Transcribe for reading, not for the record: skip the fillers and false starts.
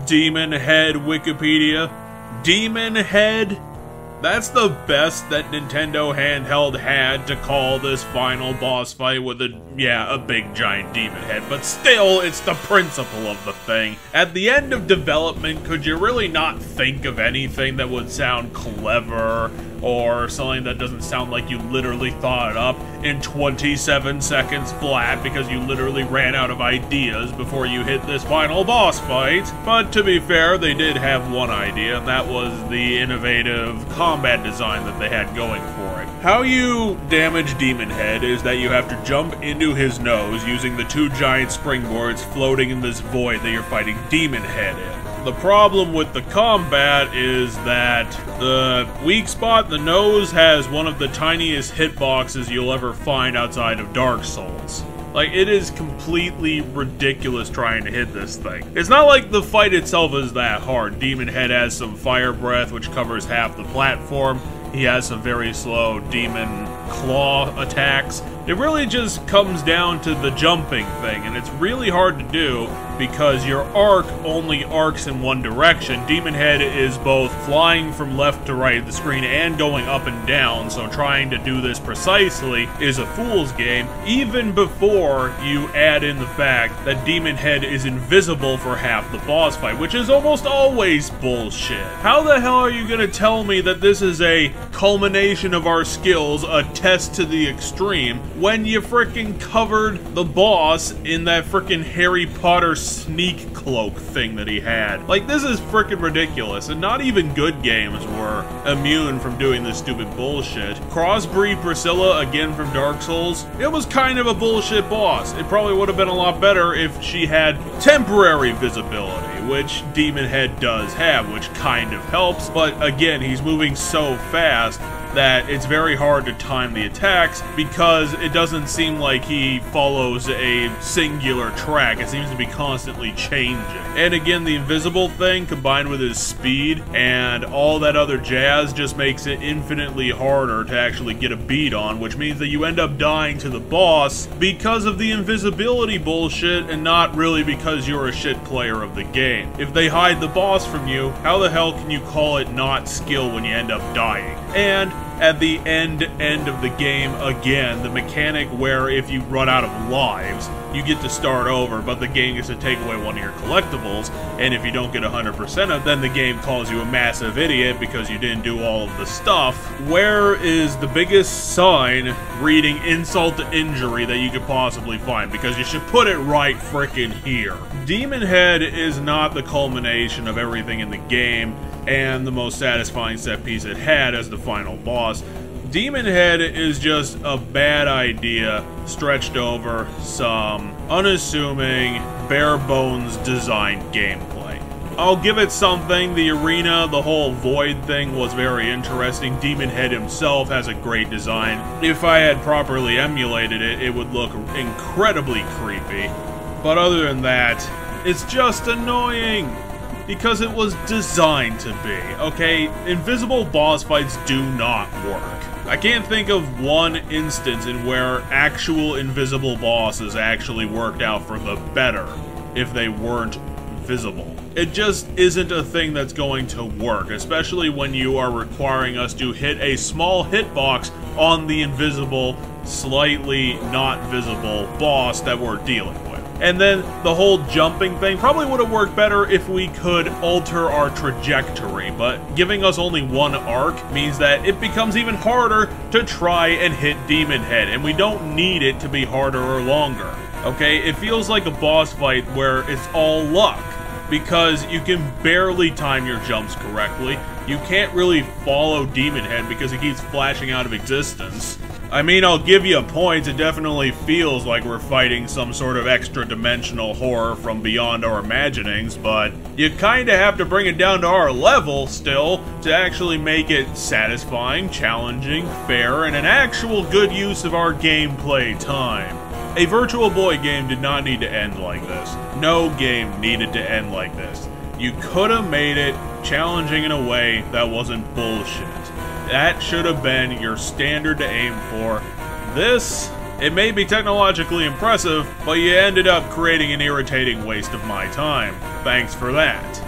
Demon Head Wikipedia. Demon Head? That's the best that Nintendo handheld had to call this final boss fight with a big giant demon head, but still, it's the principle of the thing. At the end of development, could you really not think of anything that would sound clever, or something that doesn't sound like you literally thought it up in 27 seconds flat because you literally ran out of ideas before you hit this final boss fight? But to be fair, they did have one idea, and that was the innovative combat design that they had going for it. How you damage Demon Head is that you have to jump into his nose using the two giant springboards floating in this void that you're fighting Demon Head in. The problem with the combat is that the weak spot, the nose, has one of the tiniest hitboxes you'll ever find outside of Dark Souls. Like, it is completely ridiculous trying to hit this thing. It's not like the fight itself is that hard. Demon Head has some fire breath, which covers half the platform. He has some very slow demon claw attacks. It really just comes down to the jumping thing, and it's really hard to do because your arc only arcs in one direction. Demon Head is both flying from left to right of the screen and going up and down, so trying to do this precisely is a fool's game, even before you add in the fact that Demon Head is invisible for half the boss fight, which is almost always bullshit. How the hell are you gonna tell me that this is a culmination of our skills, a test to the extreme, when you frickin' covered the boss in that frickin' Harry Potter sneak cloak thing that he had? Like, this is frickin' ridiculous, and not even good games were immune from doing this stupid bullshit. Crossbreed Priscilla, again from Dark Souls, it was kind of a bullshit boss. It probably would have been a lot better if she had temporary visibility, which Demon Head does have, which kind of helps, but again, he's moving so fast that it's very hard to time the attacks because it doesn't seem like he follows a singular track. It seems to be constantly changing. And again, the invisible thing combined with his speed and all that other jazz just makes it infinitely harder to actually get a beat on, which means that you end up dying to the boss because of the invisibility bullshit and not really because you're a shit player of the game. If they hide the boss from you, how the hell can you call it not skill when you end up dying? And at the end of the game, again, the mechanic where if you run out of lives, you get to start over, but the game gets to take away one of your collectibles, and if you don't get 100% of then the game calls you a massive idiot because you didn't do all of the stuff. Where is the biggest sign reading insult to injury that you could possibly find? Because you should put it right frickin' here. Demon Head is not the culmination of everything in the game, and the most satisfying set piece it had as the final boss. Demon Head is just a bad idea stretched over some unassuming, bare-bones designed gameplay. I'll give it something. The arena, the whole void thing was very interesting. Demon Head himself has a great design. If I had properly emulated it, it would look incredibly creepy. But other than that, it's just annoying. Because it was designed to be, okay? Invisible boss fights do not work. I can't think of one instance in where actual invisible bosses actually worked out for the better if they weren't visible. It just isn't a thing that's going to work, especially when you are requiring us to hit a small hitbox on the invisible, slightly not visible boss that we're dealing with. And then the whole jumping thing probably would have worked better if we could alter our trajectory, but giving us only one arc means that it becomes even harder to try and hit Demon Head, and we don't need it to be harder or longer, okay? It feels like a boss fight where it's all luck, because you can barely time your jumps correctly. You can't really follow Demon Head because it keeps flashing out of existence. I mean, I'll give you a point, it definitely feels like we're fighting some sort of extra-dimensional horror from beyond our imaginings, but you kinda have to bring it down to our level, still, to actually make it satisfying, challenging, fair, and an actual good use of our gameplay time. A Virtual Boy game did not need to end like this. No game needed to end like this. You could have made it challenging in a way that wasn't bullshit. That should have been your standard to aim for. This, it may be technologically impressive, but you ended up creating an irritating waste of my time. Thanks for that.